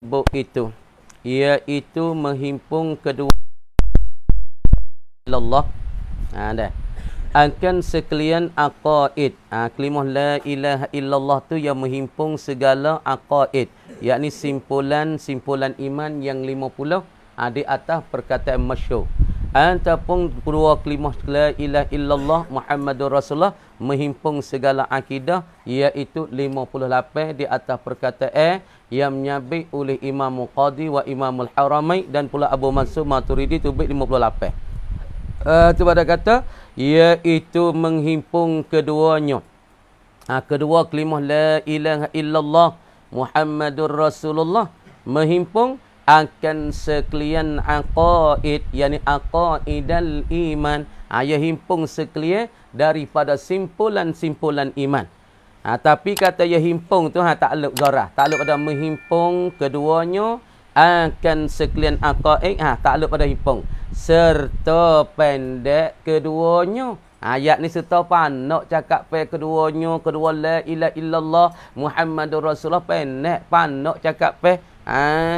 buk itu, iaitu menghimpun kedua Allah. Dah. Akan sekalian aqaid. Kalimah la ilaha illallah tu yang menghimpun segala aqaid, yakni simpulan iman yang 50 di atas perkataan masyhur. Ataupun kedua kalimah la ilaha illallah Muhammadur Rasulullah menghimpun segala akidah, iaitu 58 di atas perkataan yang menyabit oleh Imam Qadi wa Imamul Haramain dan pula Abu Mansur Maturidi tu 58. Tu pada kata iaitu menghimpun keduanya. Kedua kalimah la ilaha illallah Muhammadur Rasulullah menghimpun akan sekalian aqaid, yakni aqaidal iman. Ia himpun sekalian daripada simpulan iman. Tapi kata ia himpun tu takluk zarah, takluk pada menghimpun keduanya akan sekalian aqaid, takluk pada himpun serta pendek keduanya. Ayat ni serta panak cakap pe keduanya, kedua la ilaha illallah Muhammadur Rasulullah pendek panak cakap pe.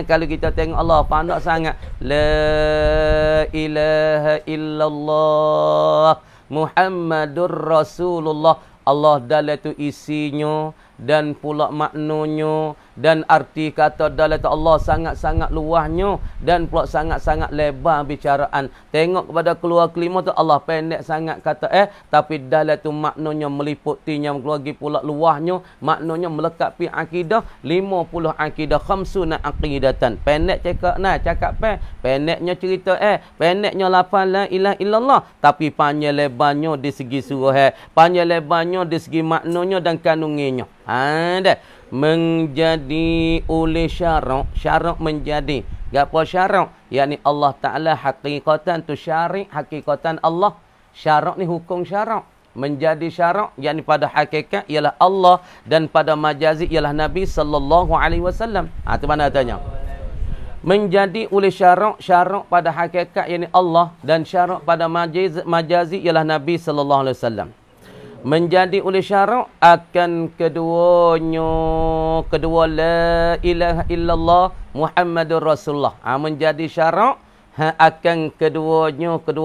Kalau kita tengok Allah panak sangat, la ilaha illallah Muhammadur Rasulullah. Allah dalam tu isinya dan pula maknanya dan arti kata dalam tu Allah sangat-sangat luasnya dan pula sangat-sangat lebar bicaraan. Tengok kepada keluar kelima tu Allah pendek sangat kata tapi dalam tu maknanya meliputinya lagi pula luasnya, maknanya melekapi akidah 50 akidah, khamsuna aqidatan. Pendek cakap pendeknya cerita pendeknya lafaz la ilaha illallah, tapi panjang lebarnya di segi surah, panjang lebarnya di segi maknanya dan kandungannya. Dah menjadi oleh syarak menjadi gapo syarak, yakni Allah Taala hakikatan tu syari, hakikatan Allah. Syarak ni hukum syarak, menjadi syarak yakni pada hakikat ialah Allah dan pada majazi ialah Nabi sallallahu alaihi wasallam. Tu mana tanya menjadi oleh syarak pada hakikat yakni Allah dan syarak pada majazi ialah Nabi sallallahu alaihi wasallam. Menjadi oleh syarak akan kedua la ilaha illallah Muhammadur Rasulullah. Menjadi syarak akan kedua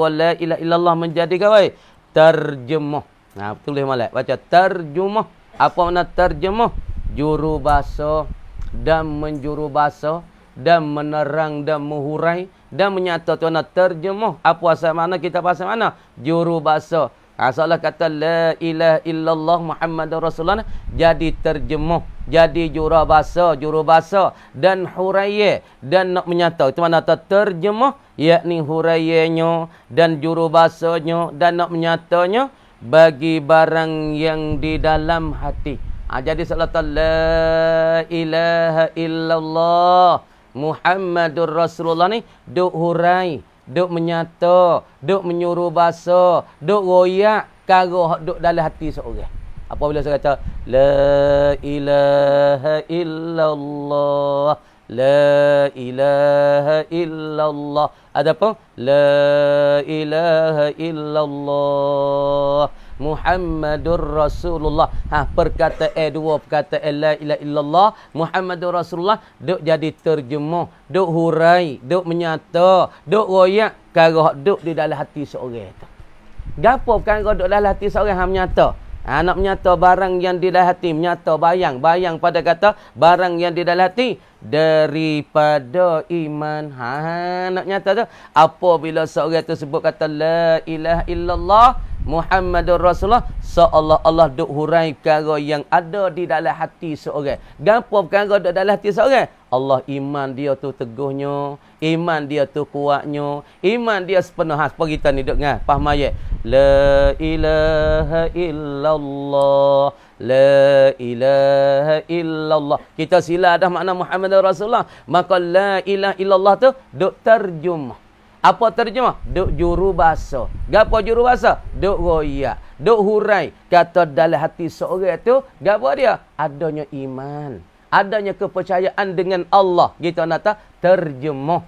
la ilaha illallah menjadi gawai terjemah. Tulis molek baca terjemah. Apa makna terjemah? Juru bahasa dan menjuru bahasa dan menerang dan menghurai dan menyata tu nak terjemah. Apa asal makna kita bahasa mana? Juru bahasa. Salah kata la ilaha illallah Muhammadur Rasulullah jadi terjemah, jadi juru bahasa dan huraiya dan nak menyata. Itu mana terjemah, yakni huraiyanya dan juru bahasanya dan nak menyatanya bagi barang yang di dalam hati. Jadi salat la ilaha illallah Muhammadur Rasulullah ni duk hurai, duk menyata, duk menyuruh bahasa, duk royak kara duk dalam hati seorang. Apabila saya kata la ilaha illallah, la ilaha illallah, ada apa? La ilaha illallah Muhammadur Rasulullah. Perkataan dua perkataan la ilaha illallah Muhammadur Rasulullah duk jadi terjemah, duk hurai, duk menyata, duk royak kara duk di dalam hati seorang tu. Gapo perkara duk dalam hati seorang menyata? Nak menyata barang yang di dalam hati, menyata bayang pada kata barang yang di dalam hati daripada iman. Nak nyata tu apabila seorang tu sebut kata la ilaha illallah Muhammadur Rasulullah, seolah Allah duk hurai perkara yang ada di dalam hati seorang. Gapo perkara duk dalam hati seorang? Allah iman dia tu teguhnya, iman dia tu kuatnya, iman dia sepenuh. Seperti kita ni duk ngah faham ayat la ilaha illallah, la ilaha illallah. Kita sila dah makna Muhammadur Rasulullah, maka la ilaha illallah tu duk terjemah. Apa terjemah? Duk juru bahasa. Gapo juru bahasa? Duk royak, duk hurai kata dalam hati seorang tu gapo dia? Adanya iman, adanya kepercayaan dengan Allah. Kita nak terjemah.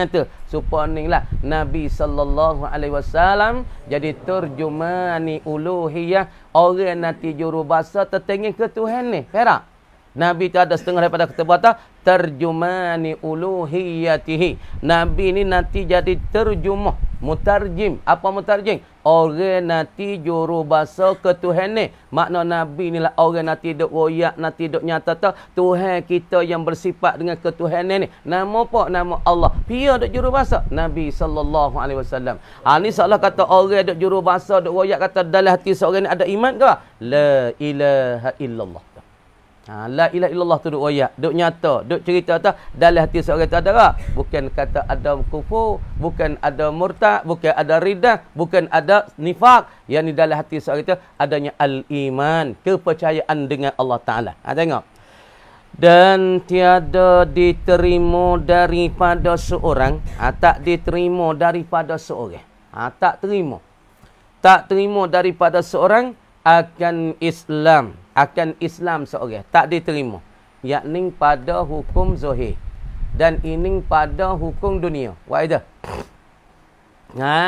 Tu supaya Nabi sallallahu alaihi wasallam jadi terjemani uluhiyah, orang nanti juru bahasa tertengah ke Tuhan ni. Perak. Nabi tu ada setengah daripada keterbatan terjumani uluhiyatihi. Nabi ni nanti jadi terjemah, mutarjim. Apa mutarjim? Orang nanti juru bahasa ketuhanan. Makna Nabi ni lah orang nanti duk royak, nanti duk nyata tu Tuhan kita yang bersifat dengan ketuhanan ni. Nama apa? Nama Allah. Dia duk juru bahasa Nabi sallallahu alaihi wasallam. Ni seolah kata orang duk juru bahasa, duk royak kata dalam hati seorang ni ada iman ke? La ilaha illallah. La ilaha illallah tu duk royak, duk nyata, duk cerita tu dalam hati seorang tu ada tak? Bukan kata ada kufur, bukan ada murtad, bukan ada ridah, bukan ada nifak. Yang ni dalam hati seorang tu adanya al-iman, kepercayaan dengan Allah Ta'ala. Tengok. Dan tiada diterima daripada seorang, tak diterima daripada seorang. Tak terima. Tak terima daripada seorang akan Islam seorang tak diterima, yakni pada hukum zahir dan ini pada hukum dunia. Waidah.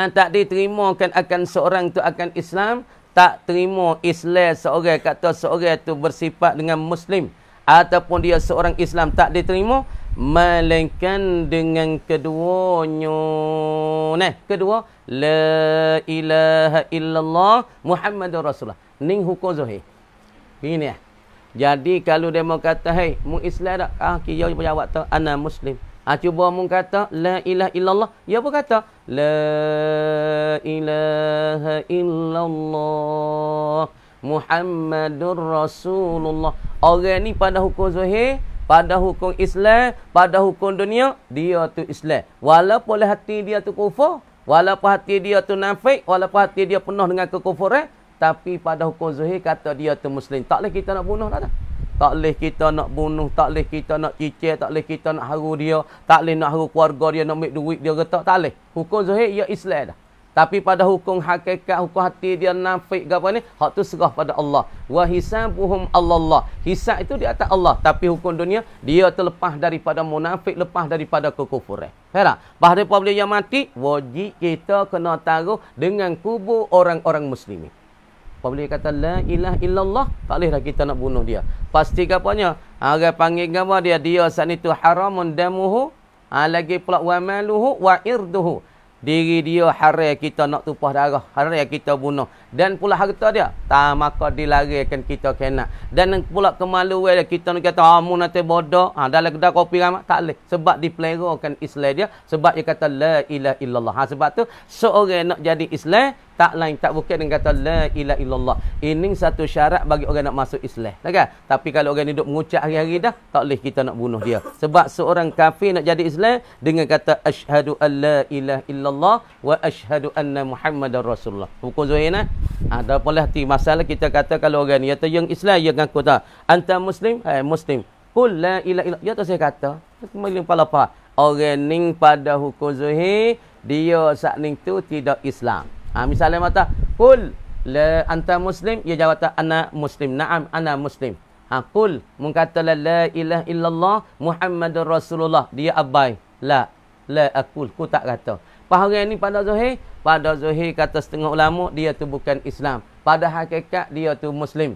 Tak diterima akan seorang tu akan Islam, tak terima Islam seorang, kata seorang tu bersifat dengan muslim ataupun dia seorang Islam, tak diterima melainkan dengan keduanya. Kedua, la ilaha illallah Muhammadur Rasulullah. Ning hukum zahir. Begini ya. Jadi kalau dia mau kata, "Hei, mu Islam tak?" Kira dia jawab tu, "Ana muslim." Cuba mu kata la ilaha illallah, dia pun kata la ilaha illallah Muhammadur Rasulullah. Orang ni pada hukum zahir, pada hukum Islam, pada hukum dunia, dia tu Islam. Walaupun hati dia tu kufur, walaupun hati dia tu nafik, walaupun hati dia penuh dengan kekufuran, tapi pada hukum zahir kata dia tu muslim. Tak boleh kita nak bunuh tak? Tak boleh kita nak bunuh, tak boleh kita nak cicir, tak boleh kita nak haru dia, tak boleh nak haru keluarga dia, nak ambil duit dia retak, tak boleh. Hukum zahir ia Islam dah. Tapi pada hukum hakikat, hukum hati dia nafik ke apa ni, hak tu serah pada Allah. Wa hisabuhum Allah. Hisab itu di atas Allah. Tapi hukum dunia, dia terlepas daripada munafik, lepas daripada kekufuran. Faham tak? Bahawa apabila dia mati, wajib kita kena taruh dengan kubur orang-orang muslimin. Apabila dia kata la ilaha illallah, tak boleh dah kita nak bunuh dia. Pasti kapanya, orang panggil apa dia? Dia saat itu haramun damuhu, lagi pula wa maluhu wa irduhu. Diri dia haram kita nak tumpah darah, haram kita bunuh. Dan pula harta dia, maka dilarikan kita kena. Dan pula kemaluan dia, kita nak kata, mu nanti bodoh, dalam kedai kopi ramak, tak boleh. Sebab dipelerakan Islam dia, sebab dia kata la ilaha illallah. Sebab tu, seorang nak jadi Islam, tak lain, tak bukan dengan kata la ilaha illallah. Ini satu syarat bagi orang nak masuk Islam. Kan? Tapi kalau orang ni duk mengucap hari-hari dah, tak boleh kita nak bunuh dia. Sebab seorang kafir nak jadi Islam dengan kata asyhadu an la ilaha illallah wa asyhadu anna Muhammadar Rasulullah. Hukum zahir nah. Ada pula hati masalah kita kata kalau orang ni kata yang Islam dia ngaku tak. Anta muslim? Muslim. Qul la ilaha illallah. Ya tak saya kata. Kembali kepala apa? Orang ni pada hukum zahir dia saat ni tu tidak Islam. Misalnya mata, "Qul la anta muslim?" Dia jawab tak, "Ana muslim." "Na'am, ana muslim." Qul mengkata la ilaha illallah Muhammadur Rasulullah. Dia abai. La aqul, ku tak kata. Paharan ni pada zahir kata setengah ulama dia tu bukan Islam. Pada hakikat dia tu muslim.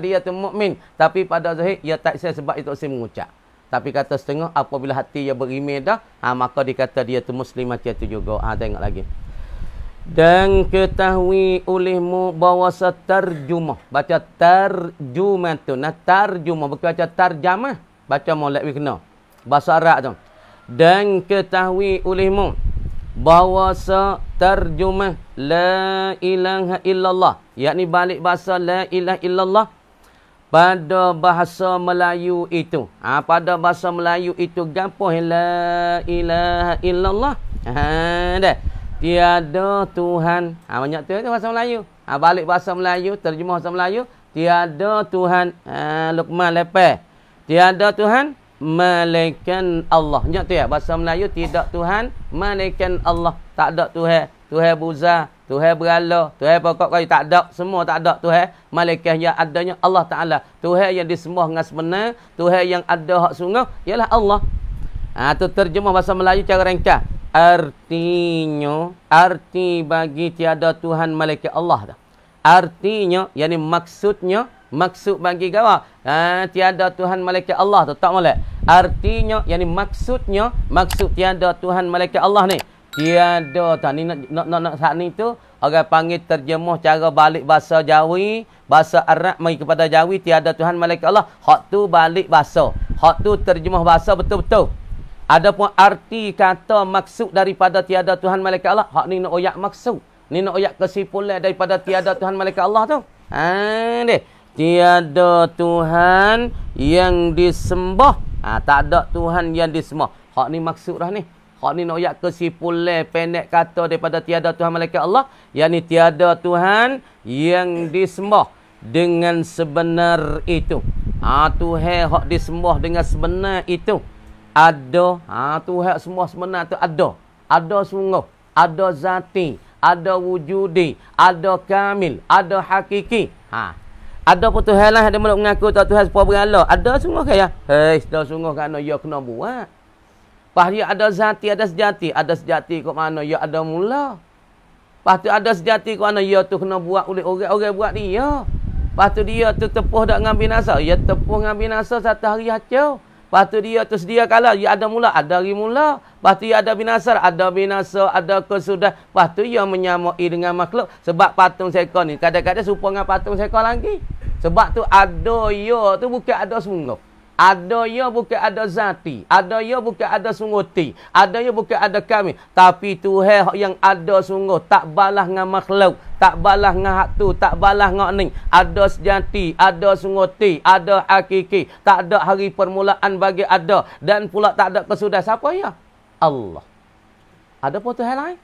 Dia tu mukmin. Tapi pada zahir dia tak Islam sebab itu saya mengucap. Tapi kata setengah apabila hati dia beriman dah, maka dikata dia tu muslim macam tu juga. Tengok lagi. Dan ketahui olehmu bahawa terjemah. Baca terjemah tu. Terjemah. Bukan baca terjamah. Baca molek kena. Bahasa Arab tu. Dan ketahui olehmu bahawa terjemah la ilaha illallah. Yakni balik bahasa la ilaha illallah. Pada bahasa Melayu itu. Pada bahasa Melayu itu. Gapoh la ilaha illallah. Dah. Tiada Tuhan. Banyak Tuhan itu bahasa Melayu. Balik bahasa Melayu, terjemah bahasa Melayu. Tiada Tuhan. Luqman lepas. Tiada Tuhan, melainkan Allah. Banyak tu ya. Bahasa Melayu, tidak Tuhan, melainkan Allah. Tak ada Tuhan. Tuhan buza, Tuhan berala, Tuhan pokok kayu. Tak ada. Semua tak ada Tuhan. Melainkan yang adanya Allah Ta'ala. Tuhan yang disembah dengan sebenar. Tuhan yang ada hak sungguh. Ialah Allah. Itu terjemah bahasa Melayu cara ringkas. Artinya, arti bagi tiada Tuhan malaikat Allah dah. Artinya, yakni maksudnya Maksud bagi gawa. Tiada Tuhan malaikat Allah tu tak molek. Artinya yakni maksudnya maksud tiada Tuhan malaikat Allah ni. Tiada tak ni nak saat ni tu orang panggil terjemah cara balik bahasa Jawi, bahasa Arab mari kepada Jawi tiada Tuhan malaikat Allah. Hak tu balik bahasa. Hak tu terjemah bahasa betul-betul. Adapun arti kata maksud daripada tiada Tuhan malaikat Allah, hak ni nak oyak maksud. Ni nak oyak kesimpulan daripada tiada Tuhan malaikat Allah tu. Deh. Tiada Tuhan yang disembah. Tak ada Tuhan yang disembah. Hak ni maksud dah ni. Hak ni nak oyak kesimpulan pendek kata daripada tiada Tuhan malaikat Allah, yakni tiada Tuhan yang disembah dengan sebenar itu. Tuhan hak disembah dengan sebenar itu. Ada. Tuhan semua sebenar tu ada. Ada sungguh. Ada zati. Ada wujudi. Ada kamil. Ada hakiki. Ada pun Tuhan lah yang mengaku Tuhan sepuluh berala. Ada sungguh kaya. Dah sungguh kerana ia kena buat. Lepas dia ada zati, ada sejati. Ada sejati kok mana ia ada mula. Lepas tu ada sejati kok mana ia tu kena buat oleh orang-orang buat dia. Lepas tu dia tu tepuh tak dengan binasa. Ia tepuh dengan binasa satu hari hacau. Lepas tu dia tu sedia kala. Ia ada mula, ada hari mula. Lepas tu ia ada binasa, ada kesudah. Lepas tu ia menyamai dengan makhluk. Sebab patung seekor ni. Kadang-kadang serupa dengan patung seekor lagi. Sebab tu ada ia tu bukan ada sungguh. Ada ya bukan ada zati. Ada ya bukan ada sunguti. Ada ya bukan ada kami. Tapi Tuhan yang ada sungguh. Tak balah dengan makhluk. Tak balah dengan hak tu. Tak balah dengan ni. Ada sejati. Ada sunguti. Ada hakiki. Tak ada hari permulaan bagi ada. Dan pula tak ada kesudah. Siapa ya? Allah. Ada pun Tuhan lain?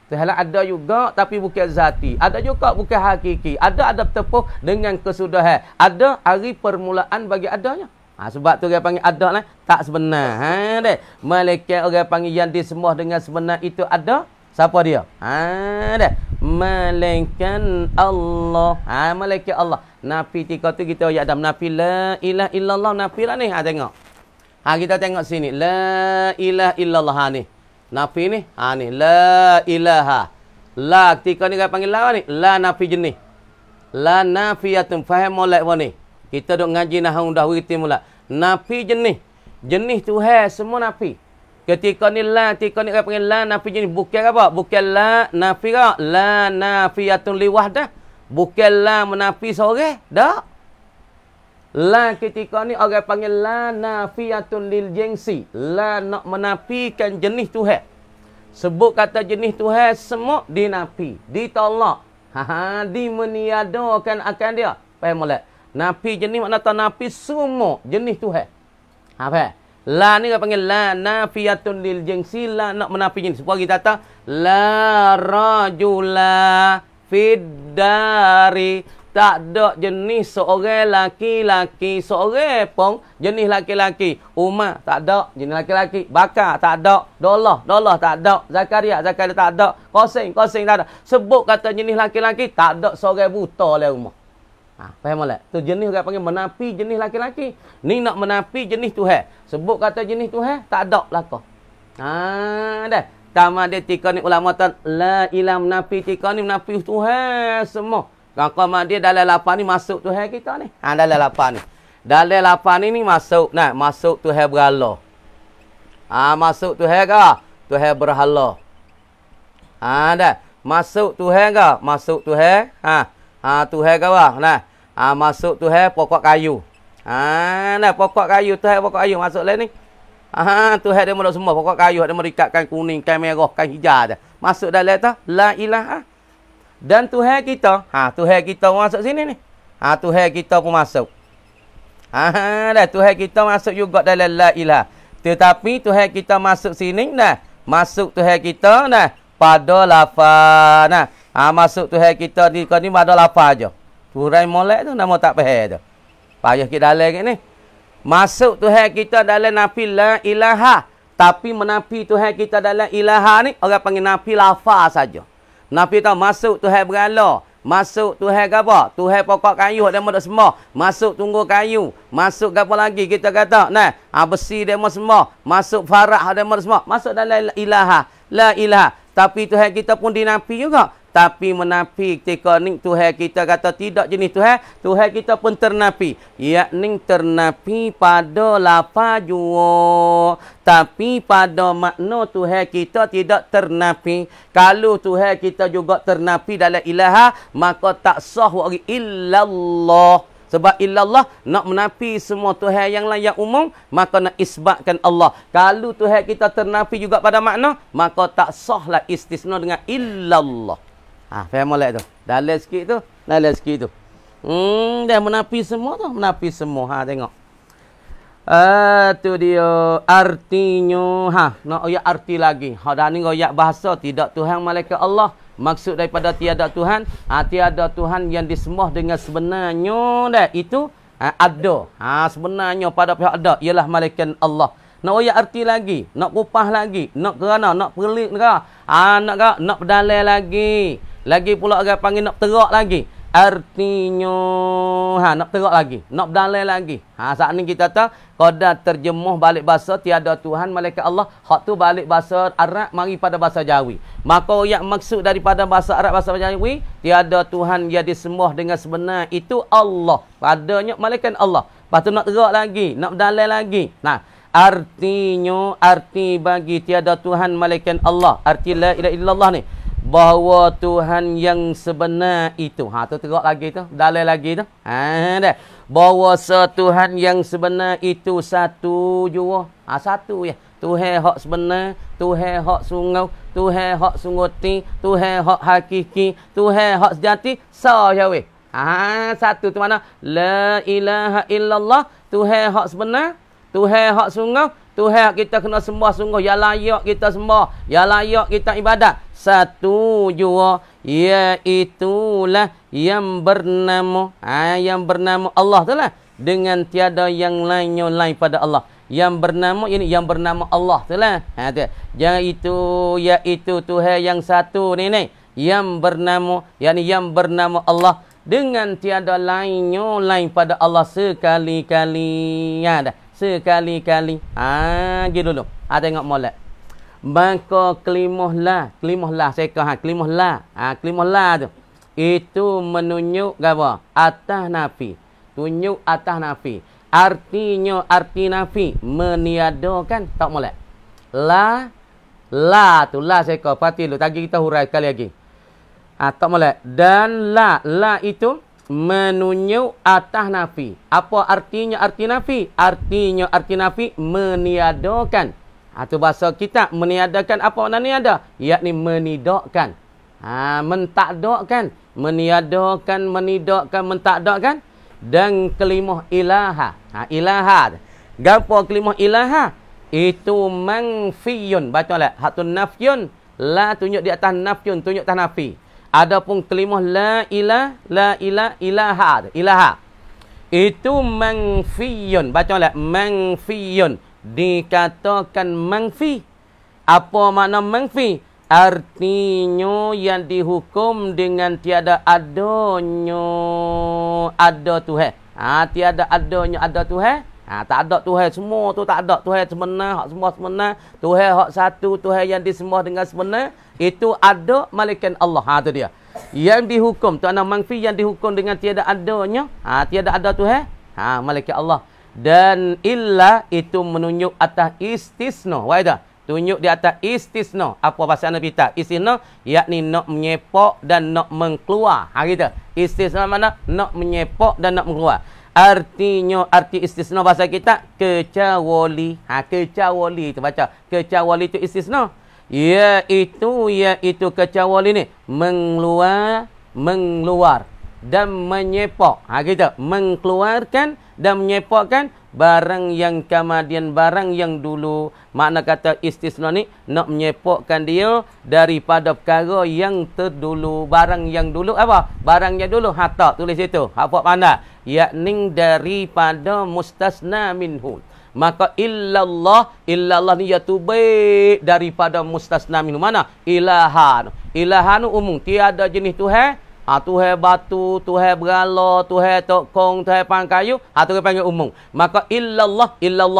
Tuhan lain ada juga. Tapi bukan zati. Ada juga bukan hakiki. Ada tepuh dengan kesudahan. Ada hari permulaan bagi adanya. Sebab tu orang panggil ada lah. Tak sebenar. Deh. Malaikat orang panggil yang disembah dengan sebenar itu ada. Siapa dia? Deh. Malaikat Allah. Malaikat Allah. Nafi tika tu kita ayat Adam. Nafi la ilaha illallah. Nafi lah ni. Tengok. Kita tengok sini. La ilaha illallah. Ni. Nafi ni. Ni. La ilaha. La ketika ni orang panggil la ni. La nafi jenis. La nafiyatun. Faham molek ni. Kita duk ngaji nahwu dah wirti mula. Nafi jenis. Jenis Tuhan semua nafi. Ketika ni orang panggil la nafi jenis. Bukan apa? Bukan la nafi ke? La nafiyatun li wahdah. Bukan la menafi seorang. Tak. La ketika ni orang panggil la nafiyatun lil jinsi. La nak menafikan jenis Tuhan. Sebut kata jenis Tuhan semua dinafi. Ditolak. Dimeniadakan akan dia. Faham tak? Nafi jenis makna tak nafi semua jenis Tuhan. Faham? La ni kita panggil la nafiyatun lil jinsi. La nak menafi jenis. Sebab kita kata la rajula fiddari. Tak ada jenis seorang laki-laki. Seorang pun jenis laki-laki. Umar tak ada jenis laki-laki. Bakar tak ada. Dolah tak ada. Zakaria tak ada. Qasim tak ada. Sebut kata jenis laki-laki. Tak ada seorang buta oleh rumah. Faham tak? Tu jenis orang panggil menafi jenis laki-laki. Ni nak menafi jenis Tuhan. Sebut kata jenis Tuhan, tak ada belaka. Dah. Tama dia tika ni ulama tan la ilah menafi tika ni menafi Tuhan semua. Kalau dia dalam lapan ni masuk Tuhan kita ni. Dalam lapan ni. Dalam lapan ni masuk. Masuk Tuhan berhala. Masuk Tuhan ke? Tuhan berhala. Dah. Masuk Tuhan ke? Masuk Tuhan. Tuhan ke apa? Masuk Tuhan pokok kayu. Pokok kayu. Tuhan pokok kayu. Masuk lain ni. Tuhan dia meluk semua. Pokok kayu. Dia merikatkan kuning, kan merah, kan hijau. Masuk dalam tu. La ilaha. Dan Tuhan kita. Tuhan kita masuk sini ni. Tuhan kita pun masuk. Tuhan kita masuk juga dalam la ilaha. Tetapi Tuhan kita masuk sini. Masuk Tuhan kita. Pada lafaz. Masuk Tuhan kita ni pada lafaz je. Turai molek tu nama tak faham tu. Payah kita dalam ni. Masuk Tuhan kita dalam nafi la ilaha. Tapi menafi Tuhan kita dalam ilaha ni orang panggil nafi lafaz saja. Nafi tahu masuk Tuhan berhala. Masuk Tuhan apa? Tuhan pokok kayu dia mau semua. Masuk tunggu kayu. Masuk apa lagi kita kata? Besi dia mau semua. Masuk farah dia mau semua. Masuk dalam ilaha. La ilaha. Tapi Tuhan kita pun dinafi juga. tapi menafi ketika ni Tuhan kita kata tidak jenis Tuhan, Tuhan kita pun ternafi, yakni ternafi pada lafaz jua, tapi pada makna Tuhan kita tidak ternafi. Kalau Tuhan kita juga ternafi dalam ilaha, maka tak sah wari illallah. Sebab illallah nak menafi semua Tuhan yang lain yang umum, maka nak isbatkan Allah. Kalau Tuhan kita ternafi juga pada makna, maka tak sahlah istisna dengan illallah. Faham molek tu? Dalam sikit tu, dalam sikit tu. Dah menafi semua tu, menafi semua. Tengok. Tu dia artinya. Nak ayat arti lagi. Dah ni ayat bahasa tidak Tuhan malaikat Allah. Maksud daripada tiada Tuhan, tiada Tuhan yang disembah dengan sebenarnya dah itu ada. Sebenarnya pada pihak ada ialah malaikat Allah. Nak ayat arti lagi, nak kupas lagi, nak kerana, nak pelik ke? Nak berdalai lagi. Lagi pula orang panggil nak terak lagi. Artinya nak terak lagi, nak berdalai lagi. Saat ni kita tahu qadar terjemuh balik bahasa tiada Tuhan malaikat Allah, hak tu balik bahasa Arab mari pada bahasa Jawi. Maka yang maksud daripada bahasa Arab bahasa Jawi, tiada Tuhan yang disembah dengan sebenar itu Allah. Padanya malaikat Allah. Lepas tu nak terak lagi, nak berdalai lagi. Nah, artinya arti bagi tiada Tuhan malaikat Allah. Arti la ilaha illallah ni bahawa Tuhan yang sebenar itu. Tu teruk lagi tu. Dalil lagi tu. Dah. Bahawa Tuhan yang sebenar itu satu jua. Satu ya. Tuhan hak sebenar, Tuhan hak sungguh, Tuhan hak sungguti, Tuhan hak hakiki, Tuhan hak sejati. Jawi. Satu tu mana? La ilaha illallah. Tuhan hak sebenar, Tuhan hak sungguh, Tuhan kita kena sembah sungguh. Yang layak kita sembah, yang layak kita ibadat. Satu jua, iaitulah yang bernama Allah tu lah. Dengan tiada yang lainnya lain pada Allah. Yang bernama ini yang bernama Allah tu lah. Iaitu Tuhan yang satu ni. Yang bernama, yakni yang bernama Allah. Dengan tiada lainnya lain pada Allah sekali-kali. Sekali-kali. Gitu dulu. Tengok molek. Maka kelimah la seka kelimah la tu itu menunjuk apa? Atas nafi. Tunjuk atas nafi. Artinya arti nafi meniadakan, tak molek. La tu la seka pati lu tadi kita hurai sekali lagi. Tak molek. Dan la itu menunjuk atas nafi. Apa artinya arti nafi? Artinya arti nafi meniadakan. Itu bahasa kita meniadakan apa makna niada? Yakni menidakkan. Mentakdakkan. Meniadakan, menidakkan, mentakdakkan. Dan kelimah ilaha. Ilaha. Gapo kelimah ilaha? Itu manfiyun. Baca lah. Hatu nafyun. La tunjuk di atas nafyun. Tunjuk atas nafi. Adapun kelimah la ilaha. Ilaha. Itu manfiyun. Baca lah. Manfiyun. Dikatakan mangfi. Apa makna mangfi? Artinya yang dihukum dengan tiada adanya ada Tuhan. Tiada adanya ada Tuhan. Tak ada Tuhan semua tu, tak ada Tuhan sebenar, hak semua sebenar. Tuhan hak satu, Tuhan yang disembah dengan sebenar, itu ada malaikat Allah. Tu dia. Yang dihukum tu ana mangfi yang dihukum dengan tiada adanya, tiada ada Tuhan, malaikat Allah. Dan illa itu menunjuk atas istisna. Waidah. Tunjuk di atas istisna. Apa bahasa Nabi tak? Istisna yakni nak menyepok dan nak mengkeluar. Gitu. Istisna mana? Nak menyepok dan nak mengeluar. Artinya arti istisna bahasa kita kecuali. Kecuali itu baca. Kecuali itu istisna. Iaitu kecuali ni mengeluar dan menyepok. Gitu. Mengeluarkan dan menyepakkan barang yang kemudian barang yang dulu. Makna kata istisna ni nak menyepakkan dia daripada perkara yang terdulu. Barang yang dulu apa? Barang yang dulu. Tak tulis itu. Apa pandai? Yakni daripada mustasna minhu. Maka illallah ni iaitu baik daripada mustasna minhu. Mana? Ilahan. Ilahan umum. Tiada jenis Tuhan. Tuhan batu, Tuhan berala, Tuhan tokong, Tuhan pangkayu, Tuhan panggil umum. Maka illallah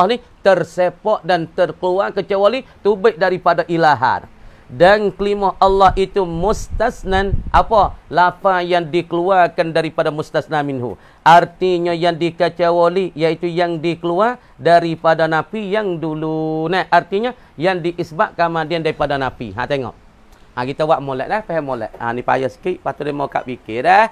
ni tersepak dan terkeluar kecuali tubik daripada ilahan. Dan kalimah Allah itu mustasnan. Apa? Lafaz yang dikeluarkan daripada mustasna minhu. Artinya yang dikacauali, iaitu yang dikeluar daripada Nabi yang dulu. Nah, artinya yang diisbat kemudian daripada Nabi. Ha, tengok. Ha, kita buat molek dah, faham molek. Ha, ni payah sikit, patut dia mau kat fikir dah.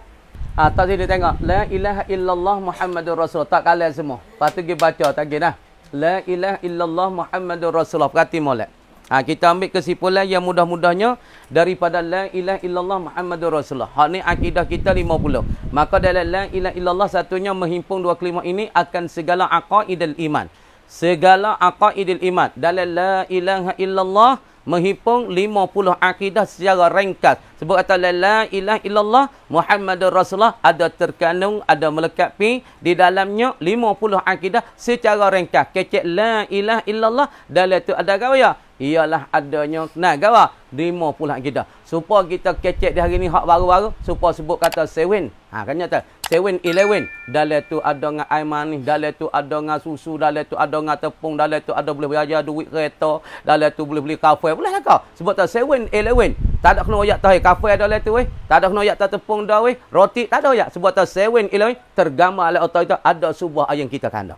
Ha, tak sini tengok. La ilaha illallah Muhammadur Rasulullah. Tak kalah semua. Lepas tu pergi baca. Tak kira dah. La ilaha illallah Muhammadur Rasulullah. Perhati molek. Ha, kita ambil kesimpulan yang mudah-mudahnya daripada la ilaha illallah Muhammadur Rasulullah. Hak ni akidah kita 50. Maka dalam la ilaha illallah satunya menghimpun dua kalimah ini akan segala aqaidul iman. Segala aqaidul iman. Dalam la ilaha illallah menghimpun 50 akidah secara ringkas. Sebut kata la ilaha illallah Muhammadur Rasulullah ada terkandung, ada melekat pi di dalamnya 50 akidah secara ringkas. Kecek la ilaha illallah dalam tu ada gaya. Ialah adanya nah gawa 50 akidah. Supaya kita kecek di hari ni hak baru-baru, supaya sebut kata 7. Ha kan nyata 7-11. Dalam tu ada dengan air manis, dalam tu ada dengan susu, dalam tu ada dengan tepung, dalam tu ada boleh belajar duit kereta, dalam tu boleh beli kafe. Boleh lah kau. Sebut tak 7-11. Tak ada kena ayat tahu kafe ada dalam tu weh. Tak ada kena ayat tepung dah weh. Roti tak ada ayat. Sebut tak 7-11 tergambar oleh otak kita ada sebuah ayat kita kanda.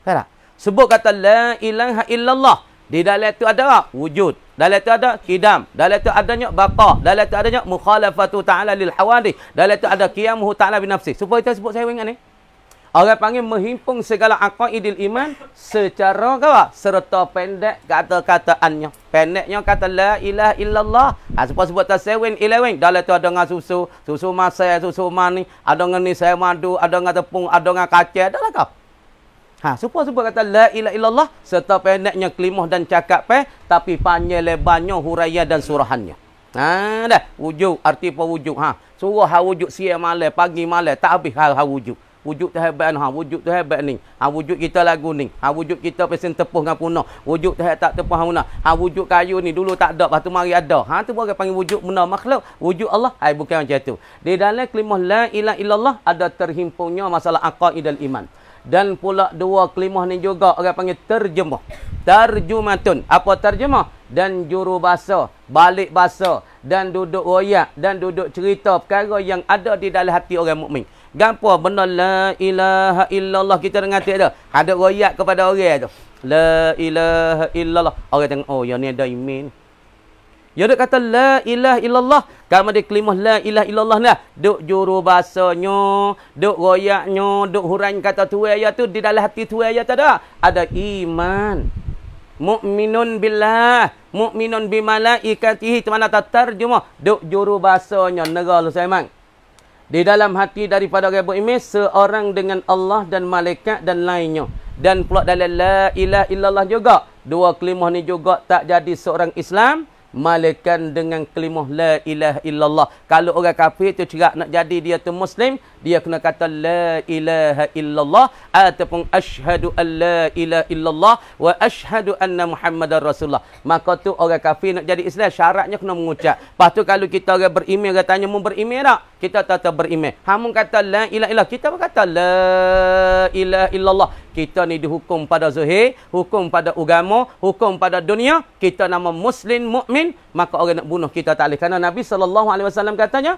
Kan tak? Sebut kata la ilaha illallah. Di dalam itu ada wujud. Dalam itu ada kidam. Dalam itu adanya baqa. Dalam itu adanya mukhalafatu ta'ala lil hawadith. Dalam itu ada qiyamuhu ta'ala binafsi. Supaya kita sebut saya ingat ni. Orang panggil menghimpun segala aqaidil iman secara apa? Serta pendek kata-kataannya. Pendeknya kata la ilaha illallah. Ha, sebut tak 7-11. Dalam itu ada dengan susu. Susu masai, susu manis. Ada dengan ni saya madu. Ada dengan tepung. Ada dengan kacang. Ada lah kau. Ha, supaya kata la ilaha illallah serta pendeknya kelimah dan cakap tapi panjang lebarnya huraian dan surahannya. Ha dah wujud arti apa wujud ha. Surah ha wujud siang malam pagi malam tak habis ha wujud. Wujud tu hebat ha wujud tu hebat ni. Ha wujud kita lagu ni. Ha wujud kita pesen tepuh dengan punah. Wujud tu tak tepuh punah. Ha wujud kayu ni dulu tak ada lepas tu mari ada. Ha tu orang panggil wujud benda makhluk. Wujud Allah ai bukan macam tu. Di dalam kelimah la ilaha illallah ada terhimpunnya masalah aqaidul iman. Dan pula dua kelimah ni juga orang panggil terjemah. Tarjumatun. Apa terjemah? Dan juru bahasa, balik bahasa dan duduk royak dan duduk cerita perkara yang ada di dalam hati orang mukmin. Gapo benda la ilaha illallah kita dengar tak ada. Ada royak kepada orang tu. La ilaha illallah. Orang tengok oh yang ni ada iman. Ya dia kata la ilaha illallah. Kamu dia kelimah la ilaha illallah ni. Duk juru bahasanya, duk royaknya, duk huraian kata tu ayat tu di dalam hati tu ayat ada. Ada iman. Mukminun billah, mukminun bi malaikatihi. Tu mana terjemah? Duk juru bahasanya negara Sulaiman. Di dalam hati daripada orang beriman seorang dengan Allah dan malaikat dan lainnya. Dan pula dalam la ilaha illallah juga. Dua kelimah ni juga tak jadi seorang Islam malaikat dengan kalimah la ilaha illallah. Kalau orang kafir tu cerak nak jadi dia tu muslim, dia kena kata la ilaha illallah ataupun asyhadu an la ilaha illallah wa asyhadu anna muhammadar rasulullah. Maka tu orang kafir nak jadi Islam syaratnya kena mengucap. Lepas tu kalau kita orang beriman orang tanya mu beriman tak? Kita tetap beriman. Hamun kata la ilaha illallah, kita berkata la ilaha illallah. Kita ni dihukum pada zahir, hukum pada agama, hukum pada dunia. Kita nama muslim mukmin, maka orang nak bunuh kita tak boleh. Kerana Nabi SAW katanya,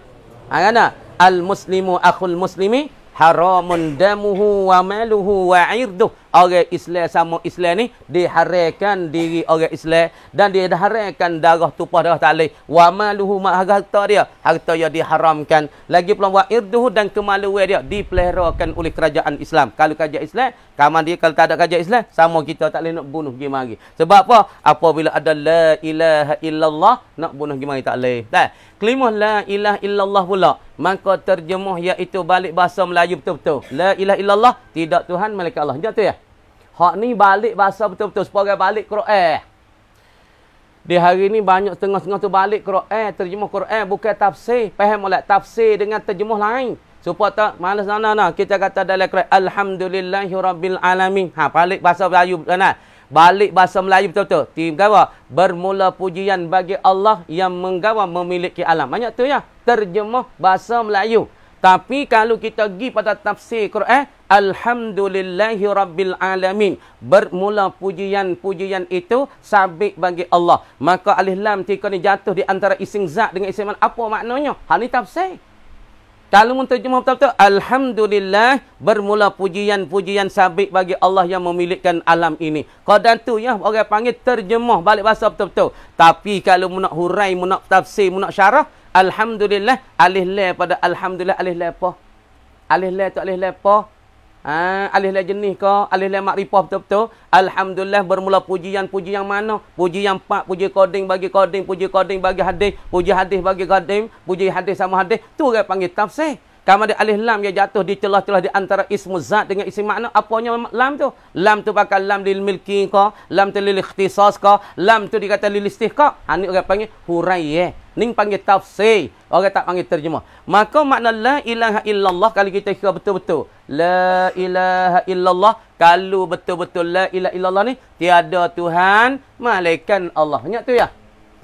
al-muslimu akhul muslimi haramun damuhu wa maluhu wa irduh. Orang Islam sama Islam ni diharamkan diri orang Islam dan diharamkan darah tumpah darah tak boleh. Wa maluhu ma harta dia, harta yang diharamkan. Lagi pula wa irduhu dan kemaluan dia dipeliharakan oleh kerajaan Islam. Kalau kerajaan Islam, kaman dia kalau tak ada kerajaan Islam, sama kita tak boleh nak bunuh pergi mari. Sebab apa? Apabila ada la ilaha illallah, nak bunuh pergi mari tak boleh. Dah. Kalimah la ilaha illallah pula, maka terjemah iaitu balik bahasa Melayu betul-betul. La ilaha illallah, tidak Tuhan malaikat Allah. Macam tu ya? Hak ni balik bahasa betul-betul supaya balik Quran. Di hari ni banyak setengah-setengah tu balik Quran, terjemah Quran bukan tafsir. Faham molek tafsir dengan terjemah lain. Supaya tak malas sana kita kata dalam Quran alhamdulillahirabbil alamin. Ha balik bahasa Melayu kan. Balik bahasa Melayu betul-betul. Tiga bermula pujian bagi Allah yang menggawa memiliki alam. Banyak tu ya. Terjemah bahasa Melayu. Tapi kalau kita pergi pada tafsir Quran, Alhamdulillahi Rabbil Alamin. Bermula pujian-pujian itu sabit bagi Allah. Maka alif lam tika ni jatuh di antara isim zat dengan isim man. Apa maknanya? Hal ni tafsir. Kalau menterjemah betul-betul, Alhamdulillah, bermula pujian-pujian sabit bagi Allah yang memiliki alam ini. Qadar tu ya, orang panggil terjemah balik bahasa betul-betul. Tapi kalau nak hurai, nak tafsir, nak syarah, Alhamdulillah, alif la pada Alhamdulillah, alif la apa? Alif la tu alif la apa? Alif la jenis ke? Alif la makrifah betul-betul. Alhamdulillah, bermula pujian mana? Puji yang 4, puji koding bagi koding, puji koding bagi hadis, puji hadis bagi koding, puji hadis sama hadis. Tu orang panggil tafsir. Kamu ada alif lam yang jatuh di celah-celah di antara ismu zat dengan isim makna. Apanya lam tu? Lam tu bakal lam lil milki ka, lam tu lil ikhtisas ka, lam tu dikata lil istihqaq. Ni orang panggil hurai. Ni panggil tafsir. Orang tak panggil terjemah. Maka makna la ilaha illallah kalau kita kira betul-betul. La ilaha illallah. Kalau betul-betul la ilaha illallah ni, tiada Tuhan malaikat Allah. Ingat tu ya?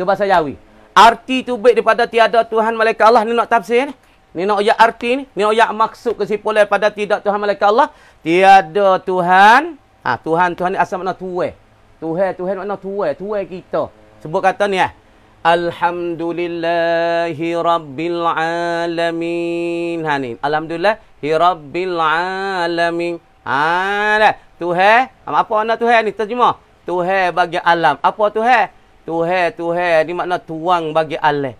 Tu bahasa Jawi. Arti tu baik daripada tiada Tuhan malaikat Allah. Ni nak tafsir ni. Ni nak ayat arti ni. Ni ayat maksud kesimpulan pada tidak Tuhan malaikat Allah. Tiada Tuhan. Tuhan ni asal makna tuai. Tuhan makna tuai. Tuai kita. Sebut kata ni Alhamdulillahi Rabbil Alamin. Ni. Alhamdulillahi Rabbil Alamin. Dah. Tuhan. Apa makna Tuhan ni? Terjemah. Tuhan bagi alam. Apa Tuhan? Tuhan. Ni makna tuang bagi alam.